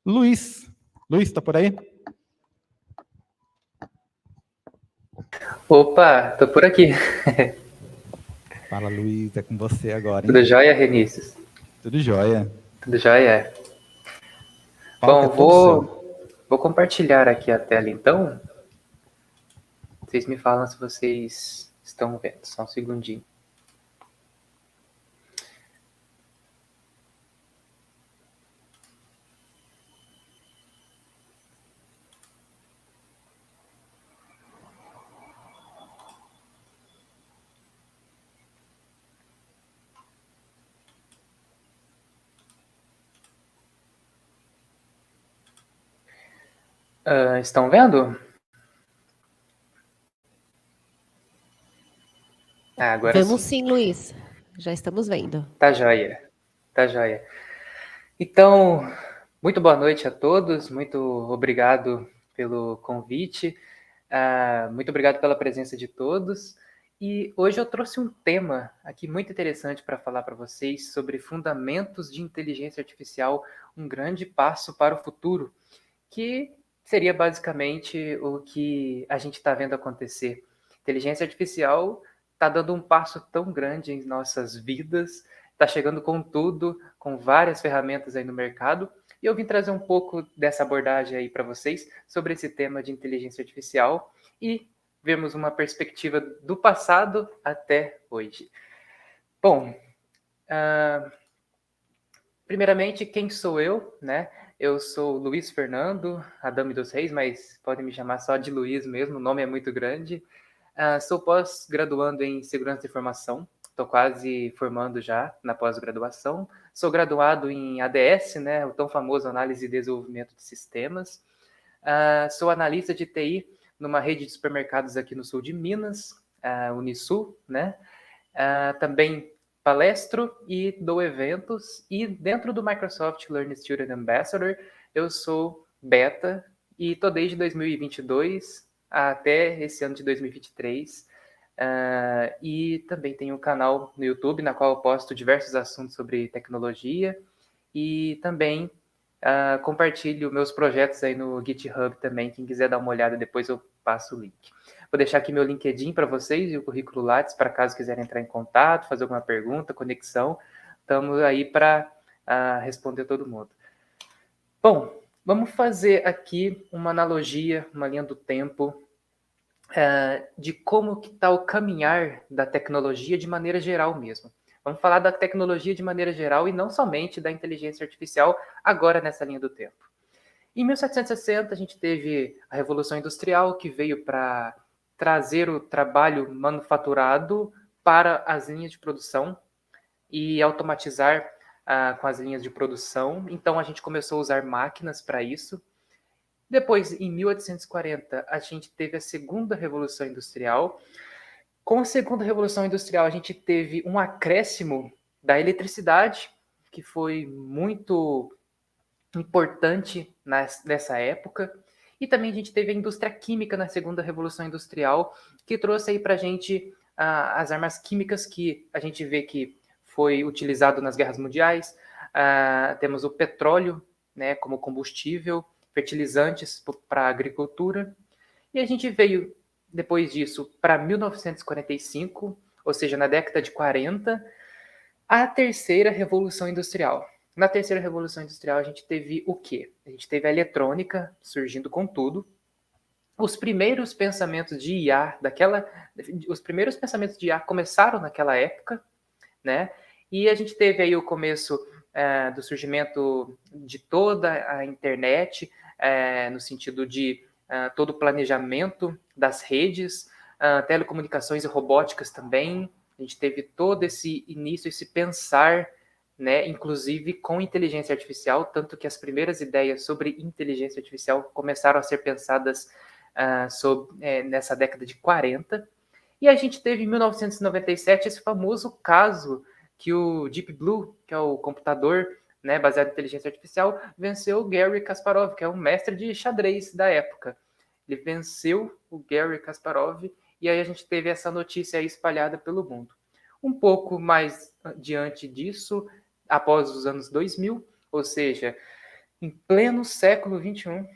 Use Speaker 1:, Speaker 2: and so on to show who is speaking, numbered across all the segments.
Speaker 1: Luiz. Luiz, tá por aí?
Speaker 2: Opa, tô por aqui.
Speaker 1: Fala, Luiz, é com você agora, hein?
Speaker 2: Tudo jóia, Renícius?
Speaker 1: Tudo jóia.
Speaker 2: Tudo jóia?
Speaker 1: O palco é
Speaker 2: Bom,
Speaker 1: todo seu.
Speaker 2: vou compartilhar aqui a tela então. Vocês me falam se vocês estão vendo. Só um segundinho. Estão vendo? Agora
Speaker 3: Vemos
Speaker 2: sim.
Speaker 3: sim, Luiz. Já estamos vendo.
Speaker 2: Tá jóia. Tá jóia. Então, muito boa noite a todos. Muito obrigado pelo convite. Muito obrigado pela presença de todos. E hoje eu trouxe um tema aqui muito interessante para falar para vocês sobre fundamentos de inteligência artificial, um grande passo para o futuro, que seria basicamente o que a gente está vendo acontecer. Inteligência artificial está dando um passo tão grande em nossas vidas, está chegando com tudo, com várias ferramentas aí no mercado, e eu vim trazer um pouco dessa abordagem aí para vocês sobre esse tema de inteligência artificial e vermos uma perspectiva do passado até hoje. Bom, primeiramente, quem sou eu, né? Eu sou Luiz Fernando Adame dos Reis, mas podem me chamar só de Luiz mesmo, o nome é muito grande. Sou pós-graduando em Segurança de Informação, estou quase formando já na pós-graduação. Sou graduado em ADS, né? O tão famoso Análise e Desenvolvimento de Sistemas. Sou analista de TI numa rede de supermercados aqui no sul de Minas, Unisul, né? Também palestro e dou eventos, e dentro do Microsoft Learn Student Ambassador, eu sou beta e estou desde 2022 até esse ano de 2023. E também tenho um canal no YouTube, na qual eu posto diversos assuntos sobre tecnologia, e também compartilho meus projetos aí no GitHub também. Quem quiser dar uma olhada depois eu passo o link. Vou deixar aqui meu LinkedIn para vocês e o currículo Lattes para caso quiserem entrar em contato, fazer alguma pergunta, conexão. Estamos aí para responder todo mundo. Bom, vamos fazer aqui uma analogia, uma linha do tempo de como que está o caminhar da tecnologia de maneira geral mesmo. Vamos falar da tecnologia de maneira geral e não somente da inteligência artificial agora nessa linha do tempo. Em 1760, a gente teve a Revolução Industrial, que veio para trazer o trabalho manufaturado para as linhas de produção e automatizar com as linhas de produção. Então, a gente começou a usar máquinas para isso. Depois, em 1840, a gente teve a Segunda Revolução Industrial. Com a Segunda Revolução Industrial, a gente teve um acréscimo da eletricidade, que foi muito importante nessa época. E também a gente teve a indústria química na Segunda Revolução Industrial, que trouxe aí para a gente as armas químicas que a gente vê que foi utilizado nas guerras mundiais. Temos o petróleo, né, como combustível, fertilizantes para a agricultura. E a gente veio, depois disso, para 1945, ou seja, na década de 40, a terceira Revolução Industrial. Na terceira Revolução Industrial, a gente teve o quê? A gente teve a eletrônica surgindo com tudo. Os primeiros pensamentos de IA os primeiros pensamentos de IA começaram naquela época, né? E a gente teve aí o começo do surgimento de toda a internet, no sentido de todo o planejamento das redes, telecomunicações e robóticas também. A gente teve todo esse início, esse pensar, né, inclusive com inteligência artificial, tanto que as primeiras ideias sobre inteligência artificial começaram a ser pensadas nessa década de 40. E a gente teve em 1997 esse famoso caso que o Deep Blue, que é o computador, né, baseado em inteligência artificial, venceu o Garry Kasparov, que é um mestre de xadrez da época. Ele venceu o Garry Kasparov e aí a gente teve essa notícia aí espalhada pelo mundo. Um pouco mais diante disso, após os anos 2000, ou seja, em pleno século XXI,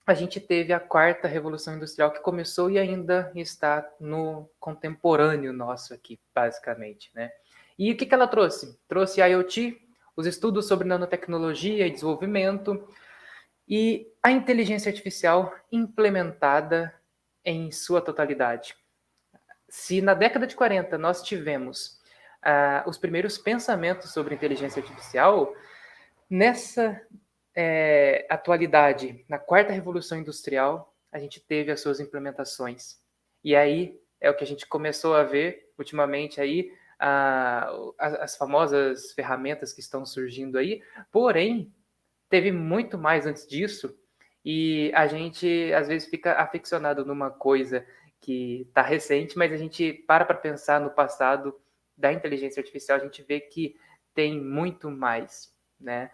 Speaker 2: a gente teve a quarta revolução industrial que começou e ainda está no contemporâneo nosso aqui, basicamente, né? E o que ela trouxe? Trouxe a IoT, os estudos sobre nanotecnologia e desenvolvimento e a inteligência artificial implementada em sua totalidade. Se na década de 40 nós tivemos os primeiros pensamentos sobre inteligência artificial, nessa atualidade, na quarta revolução industrial, a gente teve as suas implementações. E aí é o que a gente começou a ver ultimamente aí, as famosas ferramentas que estão surgindo aí, porém, teve muito mais antes disso, e a gente às vezes fica aficionado numa coisa que está recente, mas a gente para pensar no passado da inteligência artificial, a gente vê que tem muito mais, né?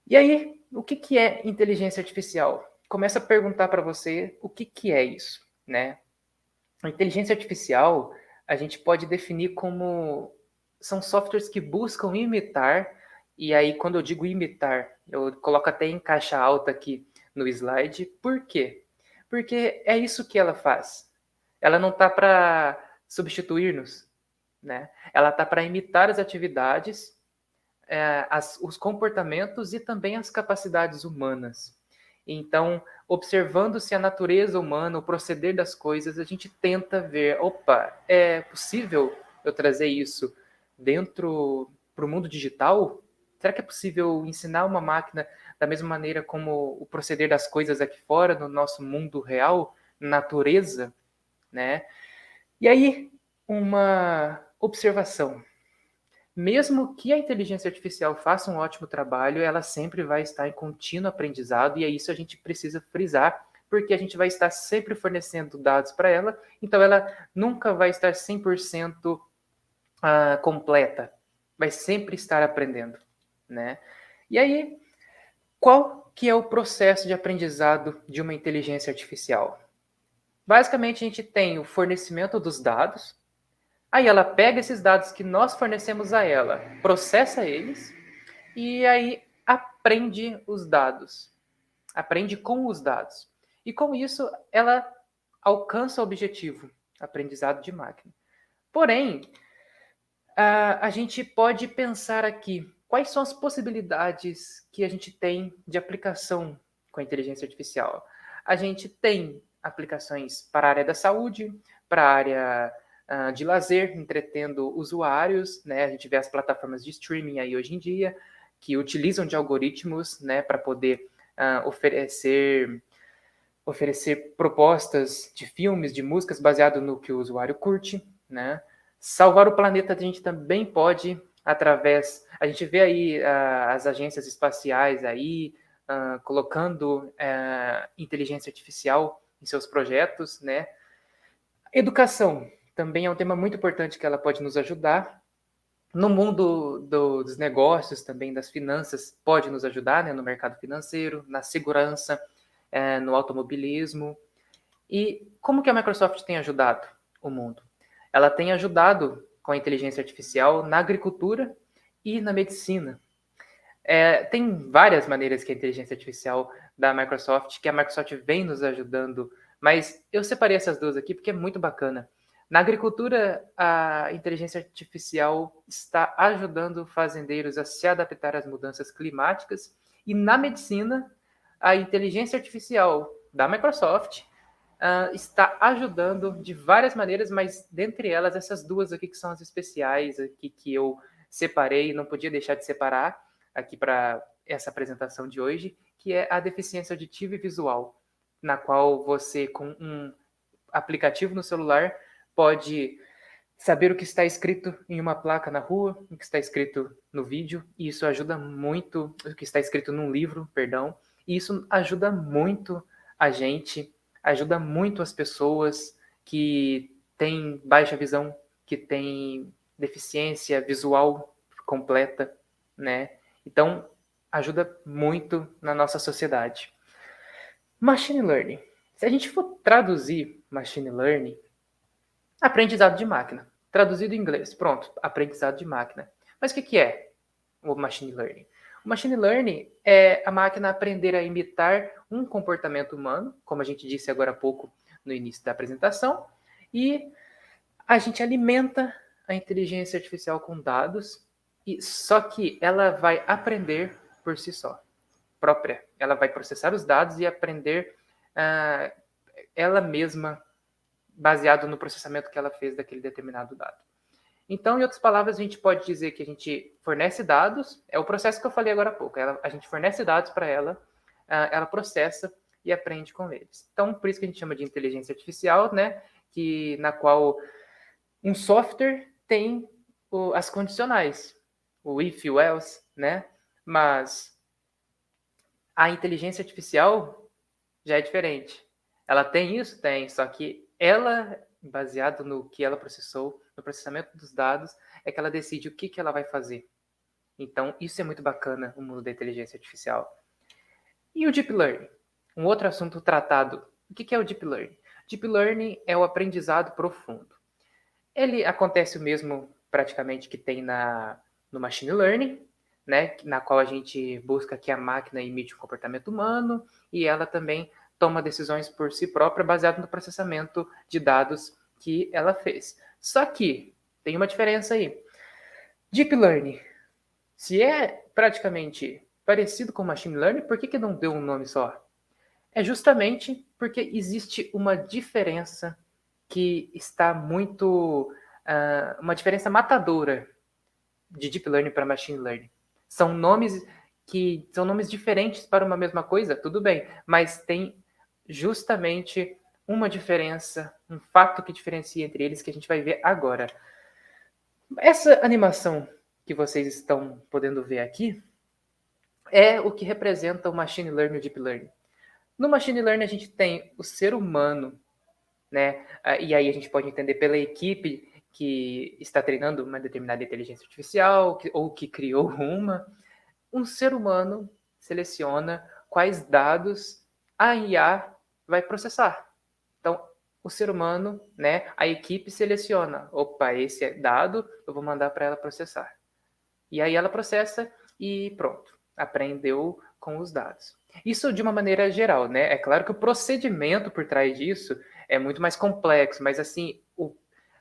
Speaker 2: E aí, o que é inteligência artificial? Começa a perguntar para você o que é isso, né? A inteligência artificial, a gente pode definir como são softwares que buscam imitar, e aí quando eu digo imitar, eu coloco até em caixa alta aqui no slide. Por quê? Porque é isso que ela faz. Ela não está para substituir-nos, né? Ela está para imitar as atividades, os comportamentos e também as capacidades humanas. Então, observando-se a natureza humana, o proceder das coisas, a gente tenta ver, opa, é possível eu trazer isso dentro para o mundo digital? Será que é possível ensinar uma máquina da mesma maneira como o proceder das coisas aqui fora, no nosso mundo real, natureza, né? E aí, uma observação. Mesmo que a inteligência artificial faça um ótimo trabalho, ela sempre vai estar em contínuo aprendizado, e é isso a gente precisa frisar, porque a gente vai estar sempre fornecendo dados para ela, então ela nunca vai estar 100% completa, vai sempre estar aprendendo, né? E aí, qual que é o processo de aprendizado de uma inteligência artificial? Basicamente, a gente tem o fornecimento dos dados. Aí ela pega esses dados que nós fornecemos a ela, processa eles e aí aprende os dados. Aprende com os dados. E com isso ela alcança o objetivo, aprendizado de máquina. Porém, a gente pode pensar aqui, quais são as possibilidades que a gente tem de aplicação com a inteligência artificial? A gente tem aplicações para a área da saúde, para a área de lazer, entretendo usuários, né? A gente vê as plataformas de streaming aí hoje em dia, que utilizam de algoritmos, né, para poder oferecer propostas de filmes, de músicas baseado no que o usuário curte, né? Salvar o planeta a gente também pode através, a gente vê aí as agências espaciais aí colocando inteligência artificial em seus projetos, né? Educação também é um tema muito importante que ela pode nos ajudar. No mundo dos negócios também, das finanças, pode nos ajudar, né? No mercado financeiro, na segurança, no automobilismo. E como que a Microsoft tem ajudado o mundo? Ela tem ajudado com a inteligência artificial na agricultura e na medicina. Tem várias maneiras que a inteligência artificial da Microsoft, que a Microsoft vem nos ajudando, mas eu separei essas duas aqui porque é muito bacana. Na agricultura, a inteligência artificial está ajudando fazendeiros a se adaptar às mudanças climáticas, e na medicina, a inteligência artificial da Microsoft está ajudando de várias maneiras, mas dentre elas essas duas aqui que são as especiais aqui que eu separei, não podia deixar de separar aqui para essa apresentação de hoje, que é a deficiência auditiva e visual, na qual você, com um aplicativo no celular, pode saber o que está escrito em uma placa na rua, o que está escrito no vídeo, e isso ajuda muito, o que está escrito num livro, perdão, e isso ajuda muito a gente, ajuda muito as pessoas que têm baixa visão, que têm deficiência visual completa, né? Então, ajuda muito na nossa sociedade. Machine Learning. Se a gente for traduzir Machine Learning, aprendizado de máquina. Traduzido em inglês, pronto, aprendizado de máquina. Mas o que é o Machine Learning? O machine learning é a máquina aprender a imitar um comportamento humano, como a gente disse agora há pouco no início da apresentação, e a gente alimenta a inteligência artificial com dados, e só que ela vai aprender por si só, própria. Ela vai processar os dados e aprender ela mesma, baseado no processamento que ela fez daquele determinado dado. Então, em outras palavras, a gente pode dizer que a gente fornece dados, é o processo que eu falei agora há pouco, a gente fornece dados para ela, ela processa e aprende com eles. Então, por isso que a gente chama de inteligência artificial, né, na qual um software tem as condicionais, o if, o else, né, mas a inteligência artificial já é diferente. Ela tem isso? Tem, só que ela, baseado no que ela processou, no processamento dos dados, é que ela decide o que ela vai fazer. Então, isso é muito bacana, o mundo da inteligência artificial. E o Deep Learning? Um outro assunto tratado. O que é o Deep Learning? Deep Learning é o aprendizado profundo. Ele acontece o mesmo, praticamente, que tem no Machine Learning, né, na qual a gente busca que a máquina imite o comportamento humano e ela também toma decisões por si própria baseado no processamento de dados que ela fez. Só que tem uma diferença aí. Deep Learning, se é praticamente parecido com Machine Learning, por que não deu um nome só? É justamente porque existe uma diferença que está muito... uma diferença matadora de Deep Learning para Machine Learning. São nomes diferentes para uma mesma coisa, tudo bem, mas tem justamente uma diferença, um fato que diferencia entre eles que a gente vai ver agora. Essa animação que vocês estão podendo ver aqui é o que representa o Machine Learning e o Deep Learning. No Machine Learning a gente tem o ser humano, né? E aí a gente pode entender pela equipe que está treinando uma determinada inteligência artificial ou que criou uma. Um ser humano seleciona quais dados a IA vai processar. Então, o ser humano, né, a equipe seleciona, opa, esse é dado, eu vou mandar para ela processar. E aí ela processa e pronto, aprendeu com os dados. Isso de uma maneira geral, né? É claro que o procedimento por trás disso é muito mais complexo, mas assim,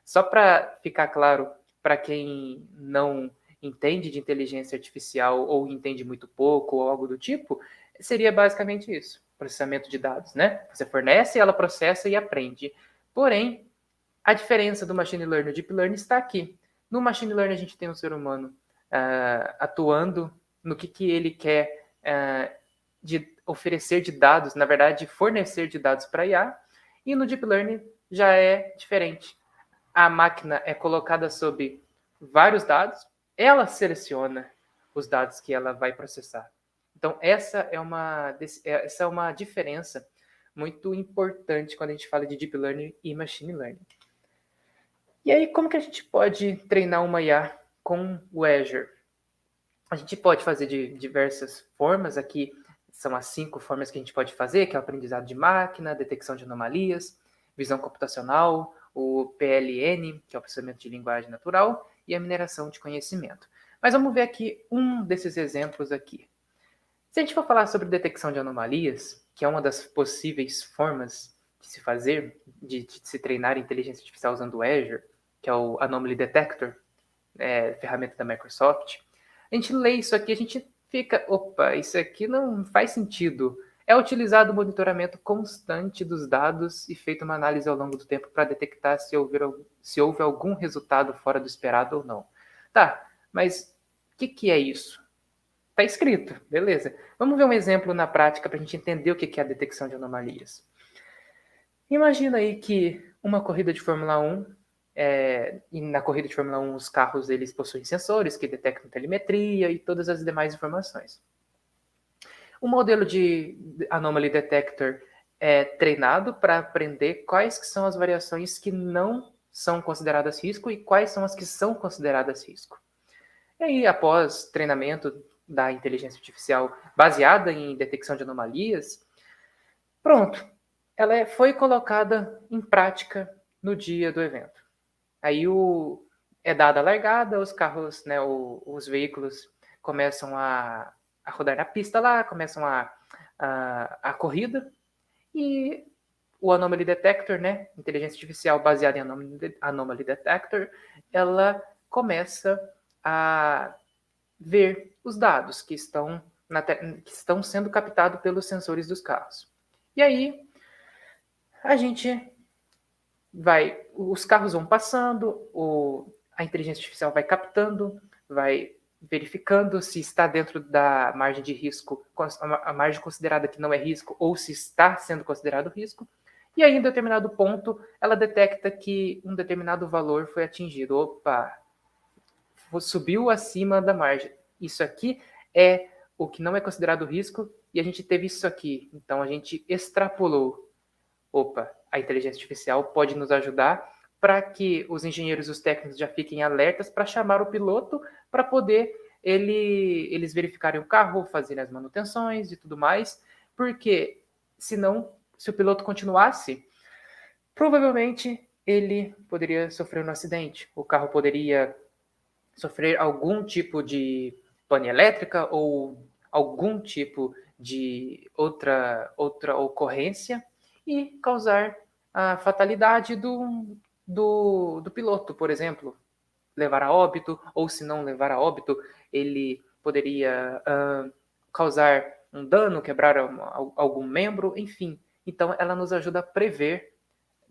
Speaker 2: só para ficar claro para quem não entende de inteligência artificial ou entende muito pouco ou algo do tipo, seria basicamente isso, processamento de dados, né? Você fornece, ela processa e aprende. Porém, a diferença do machine learning e do deep learning está aqui. No machine learning a gente tem um ser humano atuando no que ele quer de oferecer de dados, na verdade, fornecer de dados para a IA, e no deep learning já é diferente. A máquina é colocada sob vários dados, ela seleciona os dados que ela vai processar. Então, essa é uma diferença muito importante quando a gente fala de deep learning e machine learning. E aí, como que a gente pode treinar uma IA com o Azure? A gente pode fazer de diversas formas. Aqui são as 5 formas que a gente pode fazer, que é o aprendizado de máquina, detecção de anomalias, visão computacional, o PLN, que é o processamento de linguagem natural, e a mineração de conhecimento. Mas vamos ver aqui um desses exemplos aqui. Se a gente for falar sobre detecção de anomalias, que é uma das possíveis formas de se fazer, de se treinar inteligência artificial usando o Azure, que é o Anomaly Detector, ferramenta da Microsoft, a gente lê isso aqui, a gente fica, opa, isso aqui não faz sentido. É utilizado o monitoramento constante dos dados e feita uma análise ao longo do tempo para detectar se houve algum resultado fora do esperado ou não. Tá, mas o que é isso? Está escrito, beleza. Vamos ver um exemplo na prática para a gente entender o que é a detecção de anomalias. Imagina aí que uma corrida de Fórmula 1, e na corrida de Fórmula 1 os carros eles possuem sensores que detectam telemetria e todas as demais informações. O modelo de Anomaly Detector é treinado para aprender quais que são as variações que não são consideradas risco e quais são as que são consideradas risco. E aí, após treinamento da inteligência artificial baseada em detecção de anomalias, pronto, ela foi colocada em prática no dia do evento. Aí é dada a largada, os carros, né, os veículos começam a a rodar na pista lá, começam a corrida, e o Anomaly Detector, né, inteligência artificial baseada em Anomaly Detector, ela começa a ver os dados que estão sendo captados pelos sensores dos carros. E aí, os carros vão passando, a inteligência artificial vai captando, vai verificando se está dentro da margem de risco, a margem considerada que não é risco, ou se está sendo considerado risco. E aí, em determinado ponto, ela detecta que um determinado valor foi atingido. Opa, subiu acima da margem. Isso aqui é o que não é considerado risco, e a gente teve isso aqui. Então, a gente extrapolou. Opa, a inteligência artificial pode nos ajudar para que os engenheiros e os técnicos já fiquem alertas para chamar o piloto para poder eles verificarem o carro, fazerem as manutenções e tudo mais, porque senão, se o piloto continuasse, provavelmente ele poderia sofrer um acidente, o carro poderia sofrer algum tipo de pane elétrica ou algum tipo de outra ocorrência e causar a fatalidade do piloto, por exemplo, levar a óbito, ou se não levar a óbito, ele poderia causar um dano, quebrar algum membro, enfim. Então, ela nos ajuda a prever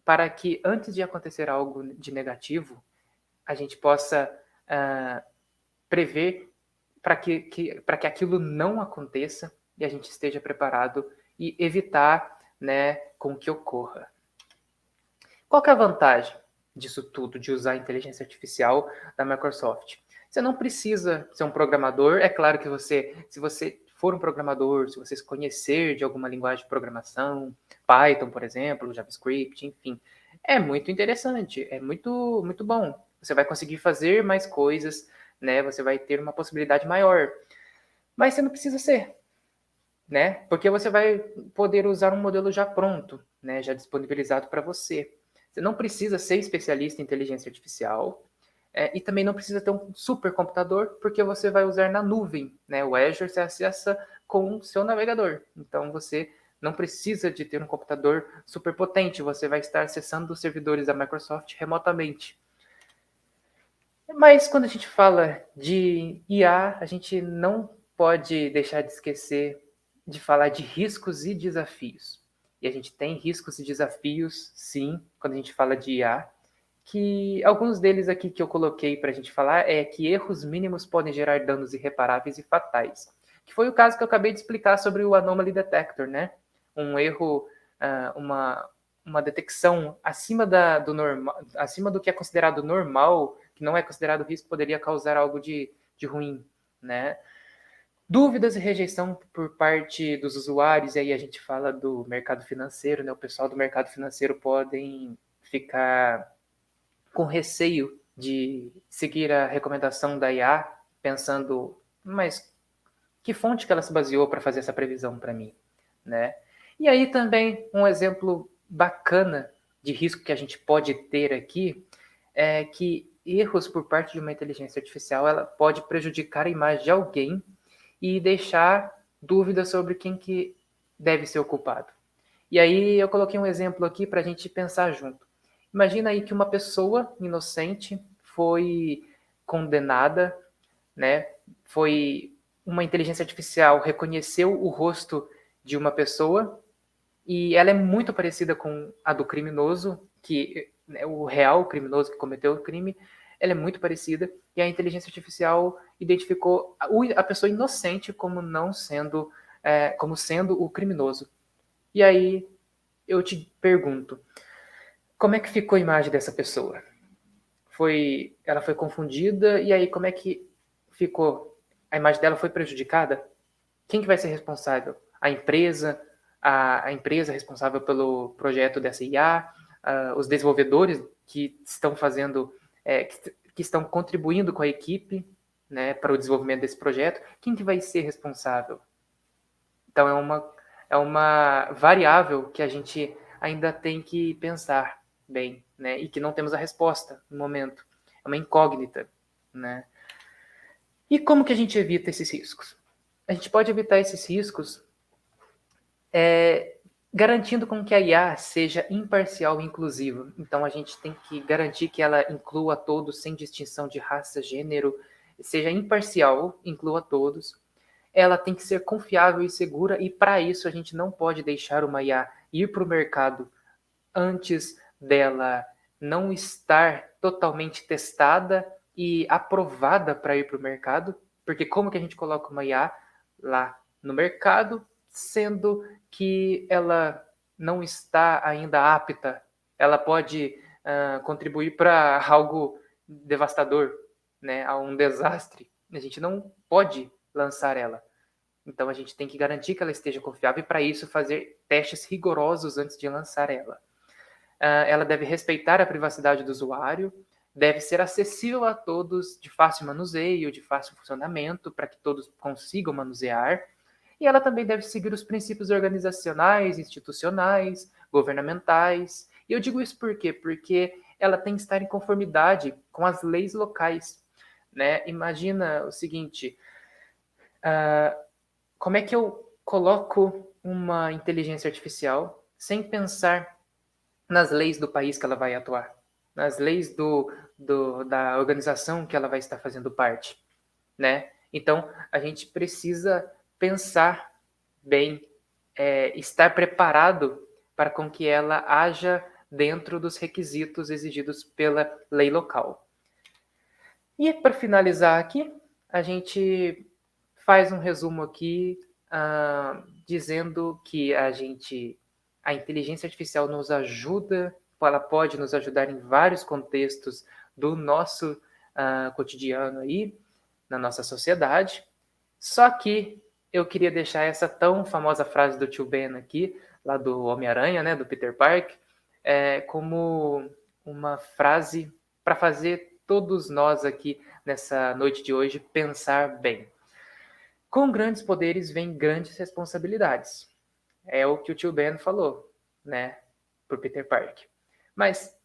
Speaker 2: para que, antes de acontecer algo de negativo, a gente possa prever para que aquilo não aconteça e a gente esteja preparado e evitar, né, com que ocorra. Qual que é a vantagem disso tudo, de usar a inteligência artificial da Microsoft? Você não precisa ser um programador. É claro que se você for um programador, se você se conhecer de alguma linguagem de programação, Python, por exemplo, JavaScript, enfim, é muito interessante, é muito, muito bom. Você vai conseguir fazer mais coisas, né? Você vai ter uma possibilidade maior. Mas você não precisa ser, né? Porque você vai poder usar um modelo já pronto, né? Já disponibilizado para você. Você não precisa ser especialista em inteligência artificial, e também não precisa ter um supercomputador, porque você vai usar na nuvem, né? O Azure você acessa com o seu navegador. Então você não precisa de ter um computador super potente, você vai estar acessando os servidores da Microsoft remotamente. Mas quando a gente fala de IA, a gente não pode deixar de esquecer de falar de riscos e desafios. E a gente tem riscos e desafios, sim, quando a gente fala de IA, que alguns deles aqui que eu coloquei para a gente falar é que erros mínimos podem gerar danos irreparáveis e fatais. Que foi o caso que eu acabei de explicar sobre o Anomaly Detector, né? Um erro, uma detecção acima do normal, acima do que é considerado normal, que não é considerado risco, poderia causar algo de ruim, né? Dúvidas e rejeição por parte dos usuários, e aí a gente fala do mercado financeiro, né? O pessoal do mercado financeiro podem ficar com receio de seguir a recomendação da IA, pensando, mas que fonte que ela se baseou para fazer essa previsão para mim, né? E aí também um exemplo bacana de risco que a gente pode ter aqui é que erros por parte de uma inteligência artificial, ela pode prejudicar a imagem de alguém e deixar dúvidas sobre quem que deve ser o culpado. E aí eu coloquei um exemplo aqui para a gente pensar junto. Imagina aí que uma pessoa inocente foi condenada, né? Foi uma inteligência artificial reconheceu o rosto de uma pessoa e ela é muito parecida com a do criminoso, que né, o real criminoso que cometeu o crime, ela é muito parecida e a inteligência artificial identificou a pessoa inocente como não sendo, como sendo o criminoso. E aí eu te pergunto, como é que ficou a imagem dessa pessoa? Ela foi confundida e aí como é que ficou? A imagem dela foi prejudicada? Quem que vai ser responsável? A empresa, a empresa responsável pelo projeto dessa IA, os desenvolvedores que estão fazendo, que estão contribuindo com a equipe, né, para o desenvolvimento desse projeto. Quem que vai ser responsável? Então é uma variável que a gente ainda tem que pensar bem, né, e que não temos a resposta no momento. É uma incógnita, né? E como que a gente evita esses riscos? a gente pode evitar esses riscos garantindo com que a IA seja imparcial e inclusiva. Então, a gente tem que garantir que ela inclua todos, sem distinção de raça, gênero, seja imparcial, inclua todos. Ela tem que ser confiável e segura, e para isso a gente não pode deixar uma IA ir para o mercado antes dela não estar totalmente testada e aprovada para ir para o mercado, porque como que a gente coloca uma IA lá no mercado, sendo que ela não está ainda apta? Ela pode contribuir para algo devastador, né, a um desastre. A gente não pode lançar ela. Então a gente tem que garantir que ela esteja confiável e para isso fazer testes rigorosos antes de lançar ela. Ela deve respeitar a privacidade do usuário, deve ser acessível a todos, de fácil manuseio, de fácil funcionamento, para que todos consigam manusear. E ela também deve seguir os princípios organizacionais, institucionais, governamentais. E eu digo isso por quê? Porque ela tem que estar em conformidade com as leis locais, né? Imagina o seguinte, como é que eu coloco uma inteligência artificial sem pensar nas leis do país que ela vai atuar, nas leis da organização que ela vai estar fazendo parte, né? Então, a gente precisa pensar bem, estar preparado para com que ela haja dentro dos requisitos exigidos pela lei local. E para finalizar aqui, a gente faz um resumo aqui dizendo que a inteligência artificial nos ajuda, ela pode nos ajudar em vários contextos do nosso cotidiano aí, na nossa sociedade. Só que eu queria deixar essa tão famosa frase do tio Ben aqui, lá do Homem-Aranha, né, do Peter Parker, como uma frase para fazer todos nós aqui nessa noite de hoje pensar bem. Com grandes poderes vem grandes responsabilidades. É o que o tio Ben falou, né, pro Peter Parker. Mas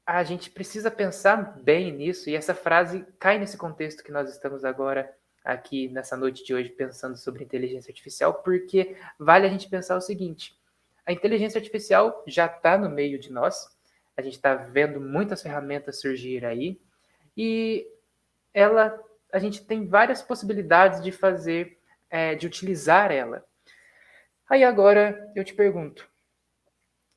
Speaker 2: a gente precisa pensar bem nisso, e essa frase cai nesse contexto que nós estamos agora aqui nessa noite de hoje pensando sobre inteligência artificial, porque vale a gente pensar o seguinte: a inteligência artificial já está no meio de nós, a gente está vendo muitas ferramentas surgir aí, e a gente tem várias possibilidades de fazer, de utilizar ela. Aí agora eu te pergunto,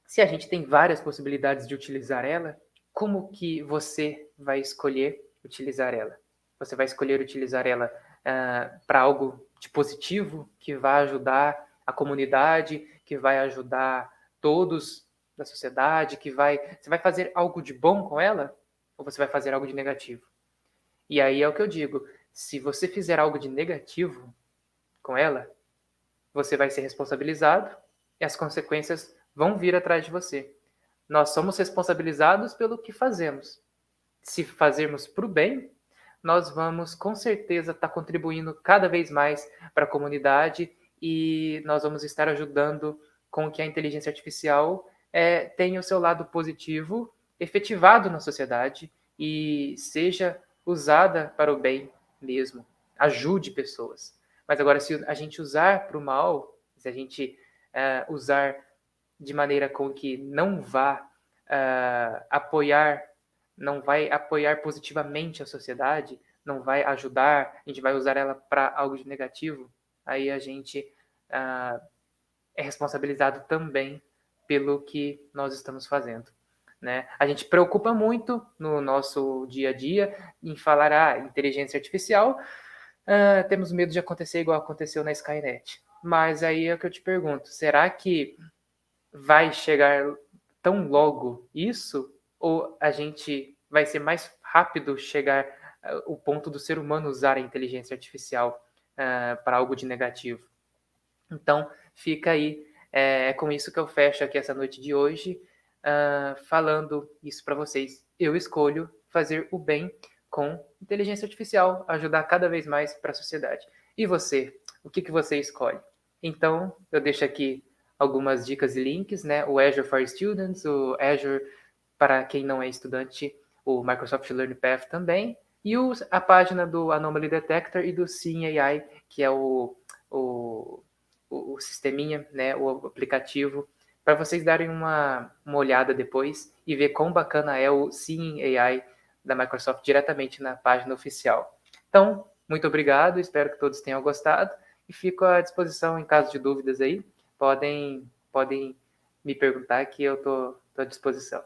Speaker 2: se a gente tem várias possibilidades de utilizar ela, como que você vai escolher utilizar ela? Você vai escolher utilizar ela para algo de positivo, que vai ajudar a comunidade, que vai ajudar todos da sociedade, você vai fazer algo de bom com ela? Ou você vai fazer algo de negativo? E aí é o que eu digo, se você fizer algo de negativo com ela, você vai ser responsabilizado e as consequências vão vir atrás de você. Nós somos responsabilizados pelo que fazemos. Se fazermos para o bem, nós vamos com certeza estar contribuindo cada vez mais para a comunidade e nós vamos estar ajudando com que a inteligência artificial tenha o seu lado positivo efetivado na sociedade e seja usada para o bem mesmo, ajude pessoas. Mas agora, se a gente usar para o mal, se a gente usar de maneira com que não vai apoiar positivamente a sociedade, não vai ajudar, a gente vai usar ela para algo de negativo, aí a gente é responsabilizado também pelo que nós estamos fazendo. Né? A gente preocupa muito no nosso dia a dia em falar inteligência artificial, temos medo de acontecer igual aconteceu na Skynet. Mas aí é o que eu te pergunto, será que vai chegar tão logo isso? Ou a gente vai ser mais rápido chegar o ponto do ser humano usar a inteligência artificial para algo de negativo? Então, fica aí, é com isso que eu fecho aqui essa noite de hoje, falando isso para vocês. Eu escolho fazer o bem com inteligência artificial, ajudar cada vez mais para a sociedade. E você? O que você escolhe? Então, eu deixo aqui algumas dicas e links, né? O Azure for Students, o Azure para quem não é estudante, o Microsoft Learning Path também, E a página do Anomaly Detector e do Seeing AI, que é o sisteminha, né, o aplicativo, para vocês darem uma olhada depois e ver quão bacana é o Seeing AI da Microsoft diretamente na página oficial. Então, muito obrigado, espero que todos tenham gostado e fico à disposição em caso de dúvidas aí. Podem me perguntar que eu estou à disposição.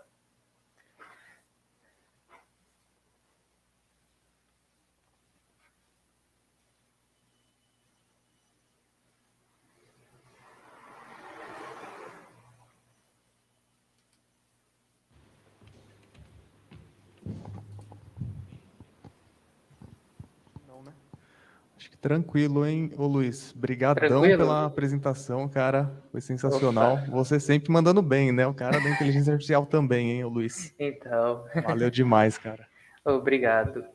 Speaker 4: Acho que tranquilo, hein, ô Luiz? Brigadão
Speaker 2: Tranquilo?
Speaker 4: pela apresentação, cara. Foi sensacional.
Speaker 2: Opa.
Speaker 4: Você sempre mandando bem, né? O cara da inteligência artificial também, hein, ô Luiz?
Speaker 2: Então,
Speaker 4: Valeu demais, cara.
Speaker 2: obrigado.